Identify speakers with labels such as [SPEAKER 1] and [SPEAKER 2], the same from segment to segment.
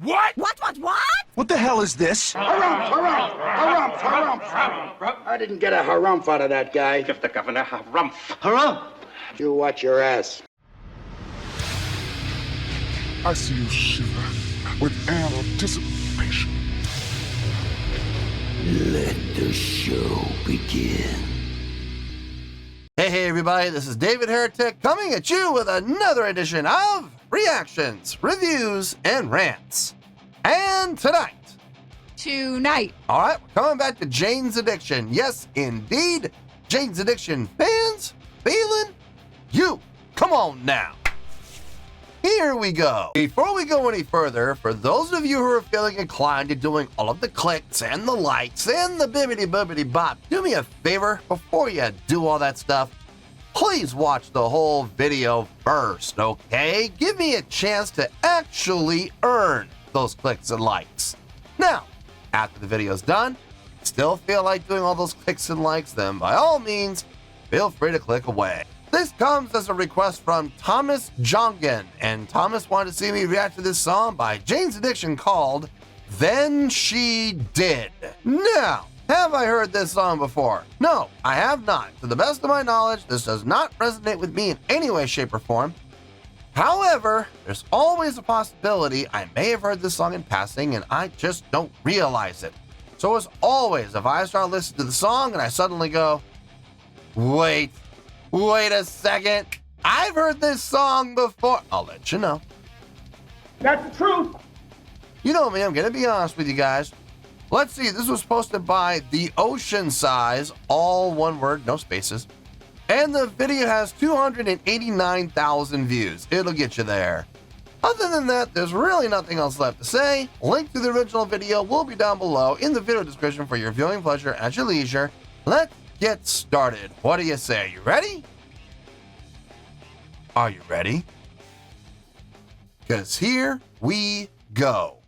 [SPEAKER 1] What?
[SPEAKER 2] What?
[SPEAKER 3] What the hell is this?
[SPEAKER 4] Harumph. I didn't get a harumph out of that guy.
[SPEAKER 1] Give the governor harumph.
[SPEAKER 3] Harumph!
[SPEAKER 4] You watch your ass.
[SPEAKER 5] I see you shiver with anticipation.
[SPEAKER 6] Let the show begin.
[SPEAKER 7] Hey everybody, this is David Heretic coming at you with another edition of Reactions, Reviews, and Rants. And tonight, alright, we're coming back to Jane's Addiction. Yes, indeed, Jane's Addiction fans feeling you. Come on now. Here we go. Before we go any further, for those of you who are feeling inclined to doing all of the clicks and the likes and the bibbity bop, do me a favor before you do all that stuff. Please watch the whole video first, okay? Give me a chance to actually earn those clicks and likes. Now, after the video's done, still feel like doing all those clicks and likes, then by all means, feel free to click away. This comes as a request from Thomas Jongen, and Thomas wanted to see me react to this song by Jane's Addiction called Then She Did. Now, have I heard this song before? No, I have not. To the best of my knowledge, this does not resonate with me in any way, shape, or form. However, there's always a possibility I may have heard this song in passing and I just don't realize it. So as always, if I start listening to the song and I suddenly go, wait a second, I've heard this song before, I'll let you know.
[SPEAKER 1] That's the truth.
[SPEAKER 7] You know me, I'm gonna be honest with you guys. Let's see, this was posted by The Ocean Size, all one word, no spaces. And the video has 289,000 views. It'll get you there. Other than that, there's really nothing else left to say. Link to the original video will be down below in the video description for your viewing pleasure at your leisure. Let's get started. What do you say? You ready? Are you ready? Because here we go.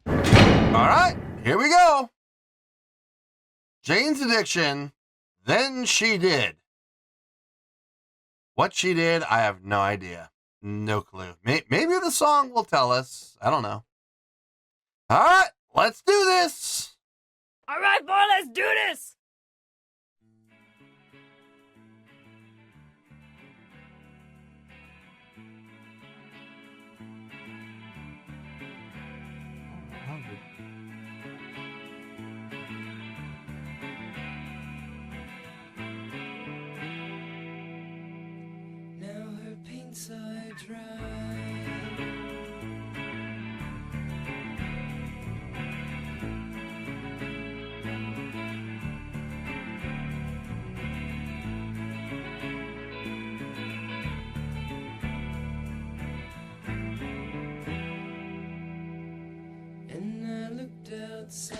[SPEAKER 7] All right, here we go. Jane's Addiction, Then She Did. What she did, I have no idea. No clue. Maybe the song will tell us. I don't know. All right, let's do this.
[SPEAKER 2] All right, boy, let's do this.
[SPEAKER 8] Inside dry. And I looked outside.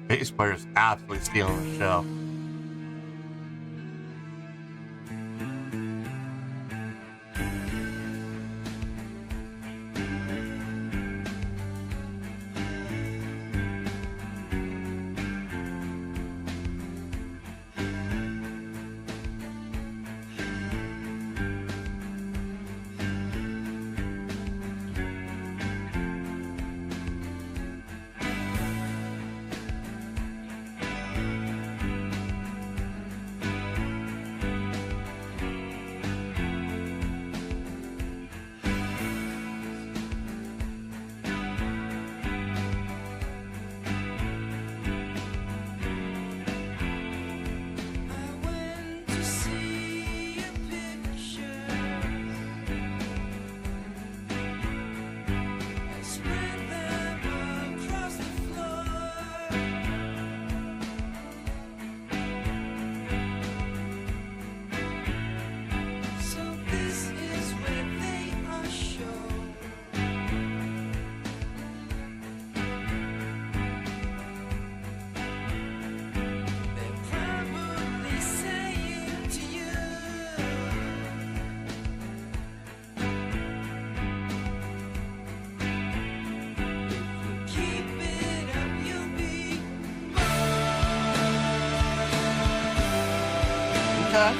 [SPEAKER 7] Bass player's absolutely stealing the show. Okay.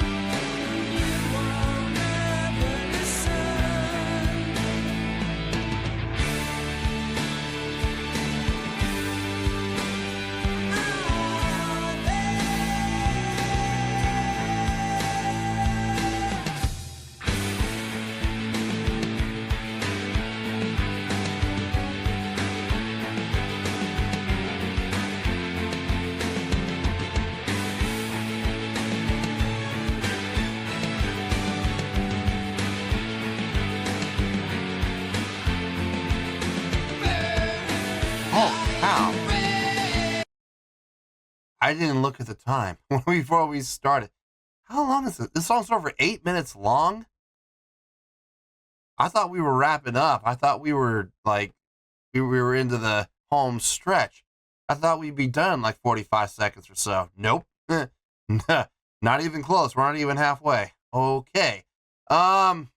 [SPEAKER 7] I didn't look at the time before we started. How long is it? This song's over 8 minutes long? I thought we were wrapping up. I thought we were like, we were into the home stretch. I thought we'd be done like 45 seconds or so. Nope. Not even close. We're not even halfway. Okay. Okay.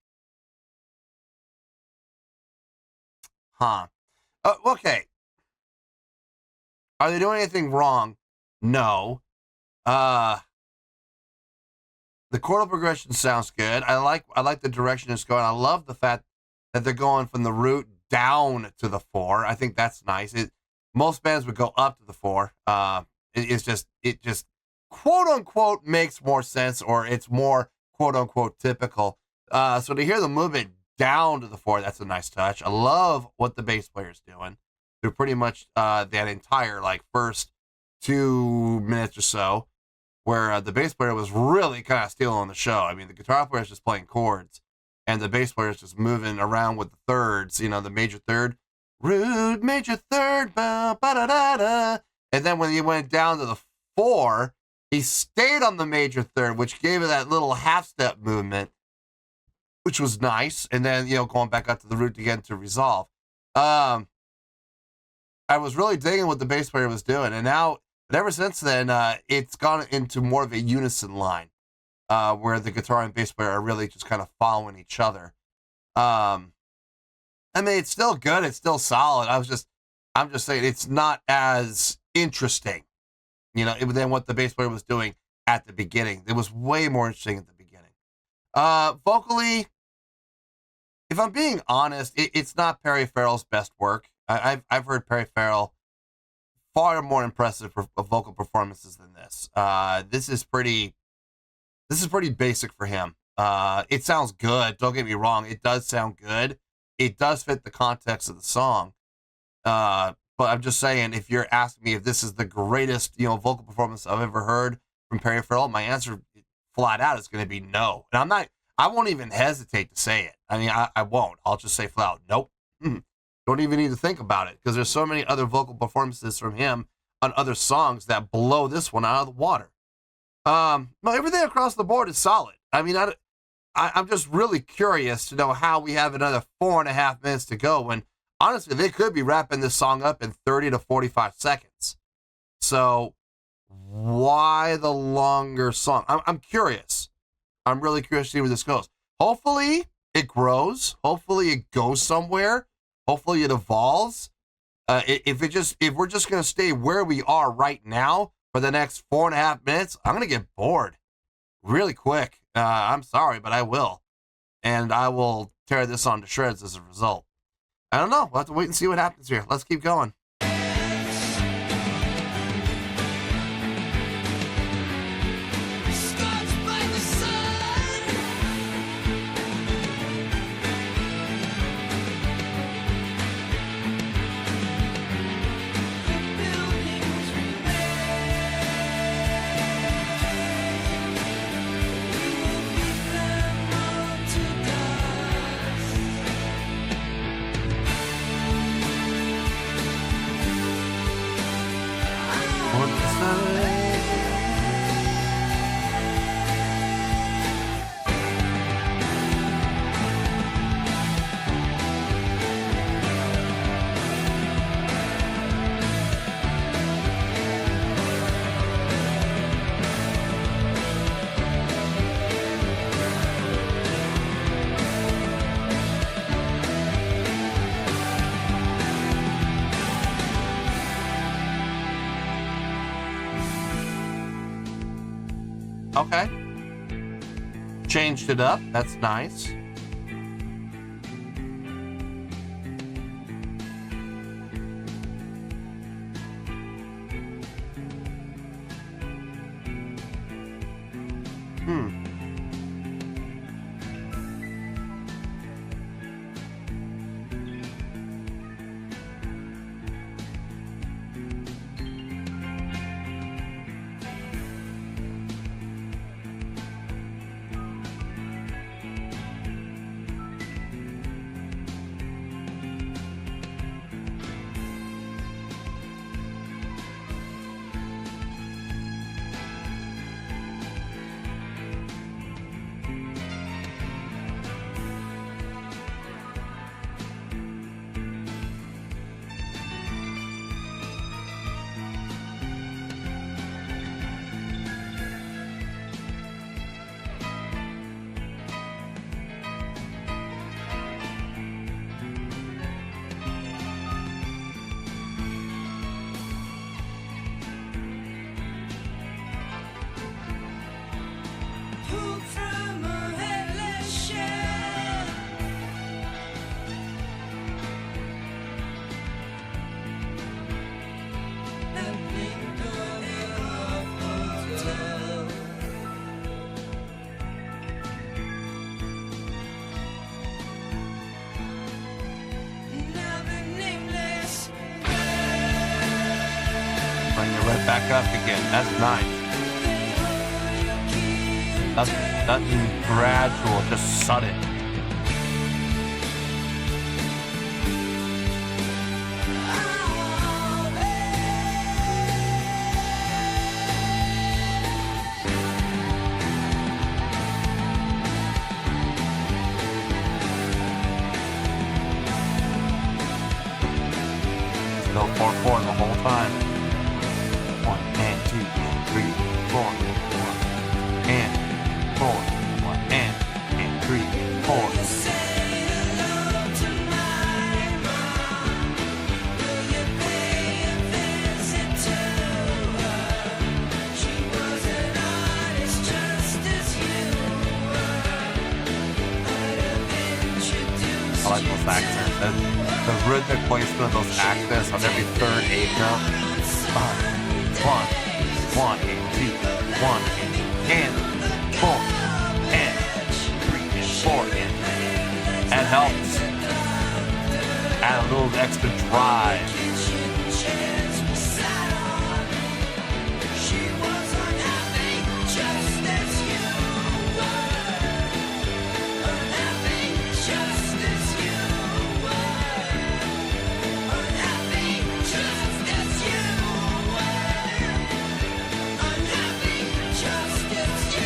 [SPEAKER 7] Are they doing anything wrong? No. The chordal progression sounds good. I like the direction it's going. I love the fact that they're going from the root down to the 4. I think that's nice. Most bands would go up to the 4. It just quote unquote makes more sense, or it's more quote unquote typical. So to hear the movement down to the 4, that's a nice touch. I love what the bass player's doing through pretty much that entire like first 2 minutes or so, where the bass player was really kind of stealing the show. I mean, the guitar player is just playing chords, and the bass player is just moving around with the thirds, you know, the major third, root, major third, ba, ba, da, da, da. And then when he went down to the 4, he stayed on the major third, which gave it that little half-step movement, which was nice. And then, you know, going back up to the root again to resolve. I was really digging what the bass player was doing, and now, but ever since then, it's gone into more of a unison line, where the guitar and bass player are really just kind of following each other. I mean, it's still good. It's still solid. I'm just saying it's not as interesting, you know, than what the bass player was doing at the beginning. It was way more interesting at the beginning. Vocally, if I'm being honest, it's not Perry Farrell's best work. I've heard Perry Farrell far more impressive vocal performances than this. This is pretty basic for him. It sounds good. Don't get me wrong. It does sound good. It does fit the context of the song. But I'm just saying, if you're asking me if this is the greatest, you know, vocal performance I've ever heard from Perry Farrell, my answer flat out is going to be no. And I won't even hesitate to say it. I mean, I won't. I'll just say flat out, nope. Don't even need to think about it, because there's so many other vocal performances from him on other songs that blow this one out of the water. No, everything across the board is solid. I mean, I'm just really curious to know how we have another 4.5 minutes to go when, honestly, they could be wrapping this song up in 30 to 45 seconds. So why the longer song? I'm curious. I'm really curious to see where this goes. Hopefully it grows. Hopefully it goes somewhere. Hopefully it evolves. If we're just going to stay where we are right now for the next 4.5 minutes, I'm going to get bored really quick. I'm sorry, but I will. And I will tear this on to shreds as a result. I don't know. We'll have to wait and see what happens here. Let's keep going. Okay. changed it up. That's nice.
[SPEAKER 8] Pulled from a headless shell. That blinked over our hotel. Now the nameless
[SPEAKER 7] Bring it right back up again. That's nice. Nothing gradual, just sudden. Still 4/4 the whole time. 1 and 2, 3, 4, 1 and 4, 1 and 3, 4.
[SPEAKER 8] say hello to my mom. Will you pay a visit to her? She was an artist just as you were. I'd have introduced
[SPEAKER 7] I like those accents. The rhythmic placement of those accents on every third eighth note. 1 and 2, 1 and 4 and 3 and 4 and that helps. Add a little extra drive.
[SPEAKER 8] chairs we sat on. She was unhappy just as you were. Unhappy just as you were. Unhappy just as you were. Unhappy just as you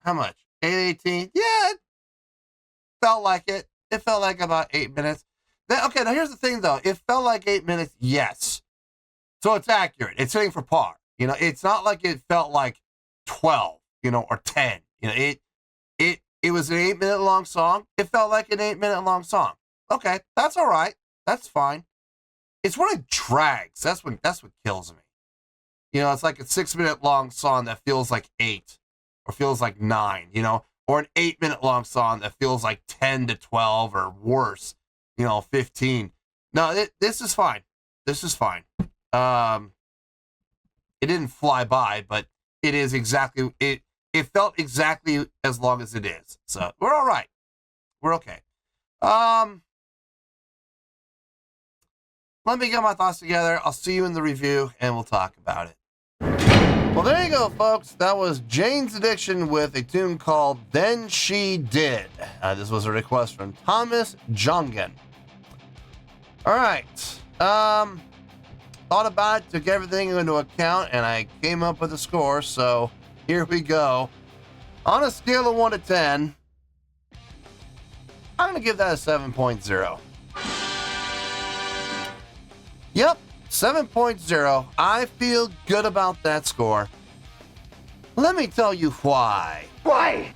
[SPEAKER 7] How much? 8:18? Yeah, it felt like it. It felt like about 8 minutes. Okay, now here's the thing though. It felt like 8 minutes, yes. So it's accurate. It's hitting for par. You know, it's not like it felt like 12, or 10. It was an 8 minute long song. It felt like an 8 minute long song. Okay, that's all right. That's fine. It's when it drags. That's what kills me. It's like a 6 minute long song that feels like 8 or feels like 9, or an 8 minute long song that feels like 10 to 12 or worse, 15. No, this is fine. This is fine. It didn't fly by, but it is exactly, it felt exactly as long as it is. So we're all right. We're okay. Let me get my thoughts together. I'll see you in the review and we'll talk about it. Well, there you go, folks. That was Jane's Addiction with a tune called Then She Did. This was a request from Thomas Jongen. All right. Thought about it, took everything into account, and I came up with a score. So here we go. On a scale of 1 to 10, I'm going to give that a 7.0. Yep. 7.0. I feel good about that score. Let me tell you why.
[SPEAKER 4] Why?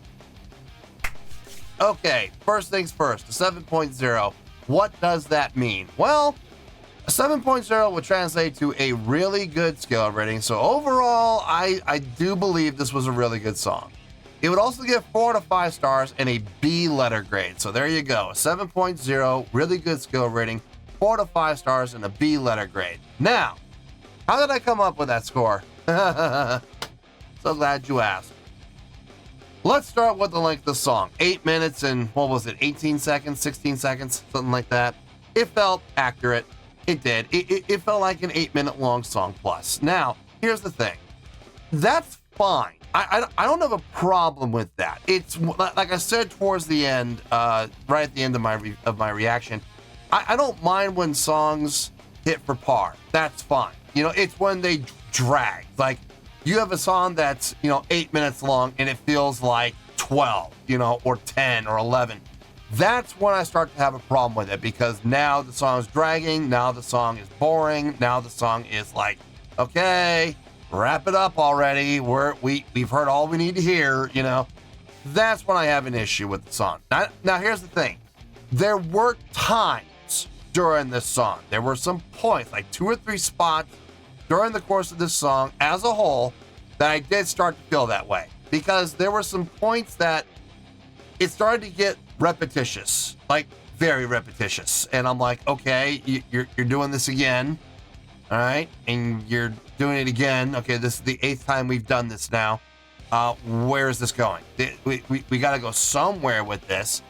[SPEAKER 7] Okay, first things first, a 7.0. What does that mean? Well, a 7.0 would translate to a really good scale rating. So overall, I do believe this was a really good song. It would also get 4 to 5 stars and a B letter grade. So there you go, a 7.0, really good scale rating, 4 to 5 stars and a B letter grade. Now, how did I come up with that score? So glad you asked. Let's start with the length of the song. 8 minutes and, what was it, 18 seconds, 16 seconds, something like that. It felt accurate. It did. It felt like an 8-minute long song plus. Now, here's the thing. That's fine. I don't have a problem with that. It's, like I said towards the end, right at the end of my reaction, I don't mind when songs hit for par. That's fine. You know, it's when they drag. Like, you have a song that's, 8 minutes long and it feels like 12, or 10 or 11. That's when I start to have a problem with it, because now the song is dragging, now the song is boring, now the song is like, okay, wrap it up already. We've heard all we need to hear, That's when I have an issue with the song. Now here's the thing. There were times during this song, there were some points, like 2 or 3 spots during the course of this song as a whole, that I did start to feel that way, because there were some points that it started to get repetitious, like very repetitious. And I'm like, okay, you're doing this again. All right. And you're doing it again. Okay. This is the 8th time we've done this now. Where is this going? We got to go somewhere with this.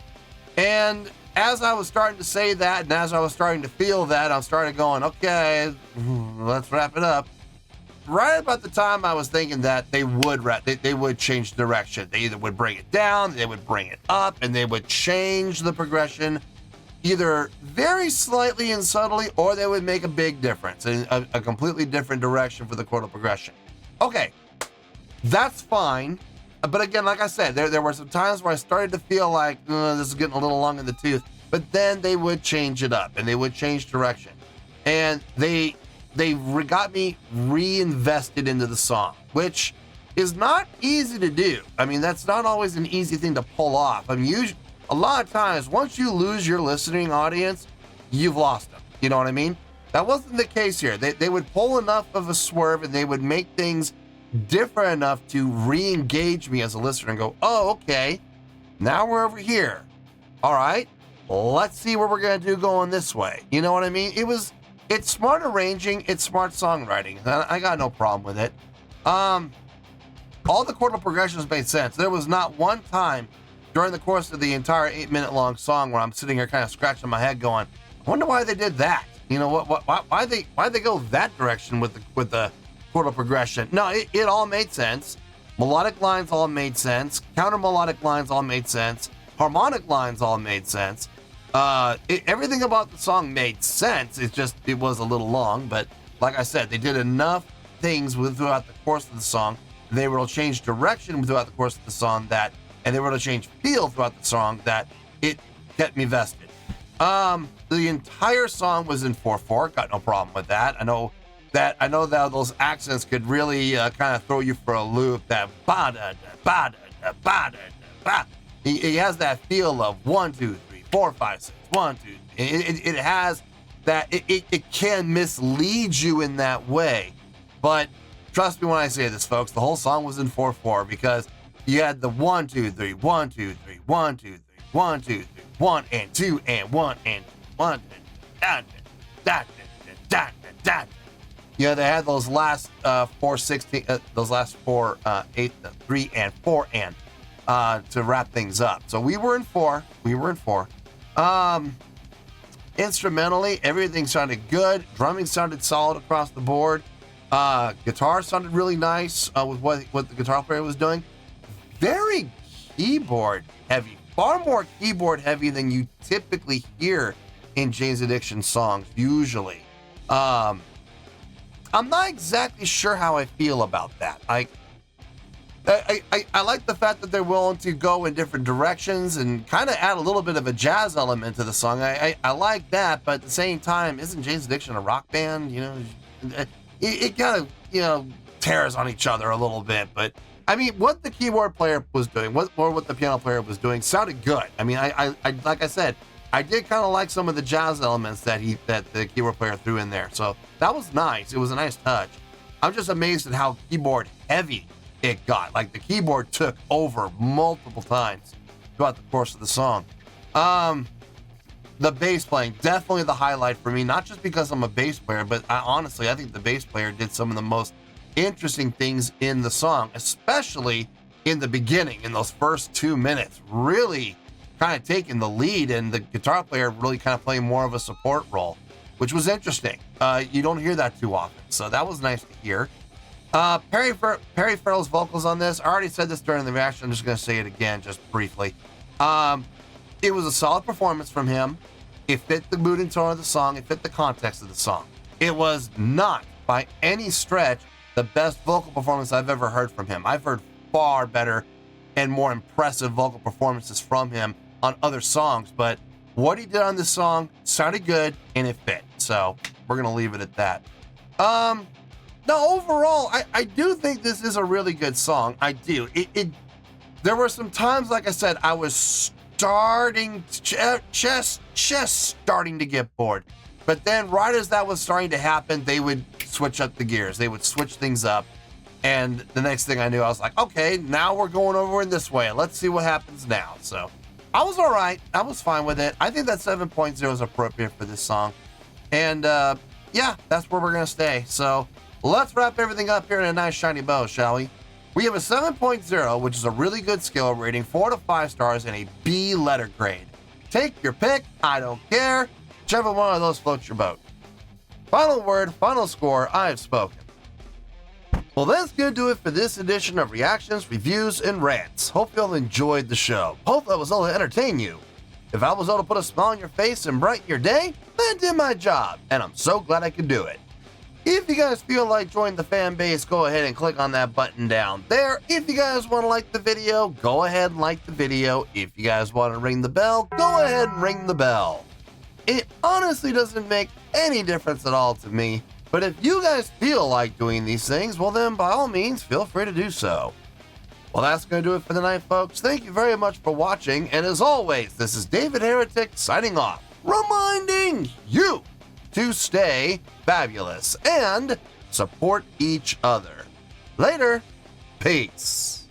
[SPEAKER 7] And as I was starting to say that, and as I was starting to feel that, I started going, okay, let's wrap it up. Right about the time I was thinking that they would change direction. They either would bring it down, they would bring it up, and they would change the progression either very slightly and subtly, or they would make a big difference in a completely different direction for the chordal progression. Okay, that's fine. But again, like I said, there were some times where I started to feel like this is getting a little long in the tooth. But then they would change it up and they would change direction. And they got me reinvested into the song, which is not easy to do. I mean, that's not always an easy thing to pull off. I mean, a lot of times, once you lose your listening audience, you've lost them. You know what I mean? That wasn't the case here. They would pull enough of a swerve and they would make things different enough to re-engage me as a listener and go, oh, okay, now we're over here. All right, let's see what we're going to do going this way. You know what I mean? It's smart arranging, it's smart songwriting. I got no problem with it. All the chordal progressions made sense. There was not one time during the course of the entire 8-minute long song where I'm sitting here kind of scratching my head going, I wonder why they did that. You know, why they go that direction with the chordal progression. No, it all made sense. Melodic lines all made sense. Counter melodic lines all made sense. Harmonic lines all made sense. Everything about the song made sense. It was a little long, but like I said, they did enough things throughout the course of the song. They were able to change direction throughout the course of the song and they were able to change feel throughout the song that it kept me vested. The entire song was in 4/4. Got no problem with that. I know that those accents could really kind of throw you for a loop. That ba da ba da ba da ba. He has that feel of 1, 2, 3, 4, 5, 6. 1, 2. It has that. It can mislead you in that way, but trust me when I say this, folks. The whole song was in 4/4 because you had the 1, 2, 3, 1, 2, 3, 1, 2, 3, 1, 2, 3, 1 and 2 and 1 and 1 and da da da da da. Yeah, they had those last 4 16, those last 4 8, 3 and 4 and to wrap things up. So we were in 4. Instrumentally, everything sounded good. Drumming sounded solid across the board. Guitar sounded really nice with what the guitar player was doing. Very keyboard heavy, far more keyboard heavy than you typically hear in Jane's Addiction songs usually. I'm not exactly sure how I feel about that. I like the fact that they're willing to go in different directions and kind of add a little bit of a jazz element to the song. I like that, but at the same time, isn't Jane's Addiction a rock band? You know, it kind of, tears on each other a little bit, but I mean, what the keyboard player was doing, what the piano player was doing, sounded good. I mean, I like I said, I did kind of like some of the jazz elements that the keyboard player threw in there. So that was nice. It was a nice touch. I'm just amazed at how keyboard heavy it got. Like the keyboard took over multiple times throughout the course of the song. The bass playing, definitely the highlight for me, not just because I'm a bass player, but honestly, I think the bass player did some of the most interesting things in the song, especially in the beginning, in those first 2 minutes, really kind of taking the lead, and the guitar player really kind of playing more of a support role, which was interesting. You don't hear that too often, so that was nice to hear. Perry Farrell's vocals on this, I already said this during the reaction, I'm just going to say it again, just briefly. It was a solid performance from him. It fit the mood and tone of the song. It fit the context of the song. It was not, by any stretch, the best vocal performance I've ever heard from him. I've heard far better and more impressive vocal performances from him on other songs, but what he did on this song sounded good and it fit. So we're going to leave it at that. No, overall, I do think this is a really good song. I do. There were some times, like I said, I was starting just starting to get bored. But then right as that was starting to happen, they would switch up the gears. They would switch things up. And the next thing I knew, I was like, okay, now we're going over in this way. Let's see what happens now. So I was all right. I was fine with it. I think that 7.0 is appropriate for this song. And yeah, that's where we're going to stay. So let's wrap everything up here in a nice shiny bow, shall we? We have a 7.0, which is a really good skill rating, 4 to 5 stars, and a B letter grade. Take your pick. I don't care. Whichever one of those floats your boat. Final word, final score, I've spoken. Well, that's going to do it for this edition of Reactions, Reviews, and Rants. Hope you all enjoyed the show. Hope I was able to entertain you. If I was able to put a smile on your face and brighten your day, then I did my job, and I'm so glad I could do it. If you guys feel like joining the fan base, go ahead and click on that button down there. If you guys want to like the video, go ahead and like the video. If you guys want to ring the bell, go ahead and ring the bell. It honestly doesn't make any difference at all to me, but if you guys feel like doing these things, well then by all means, feel free to do so. Well, that's going to do it for the night, folks. Thank you very much for watching, and as always, this is David Heretic signing off, reminding you to stay fabulous and support each other. Later. Peace.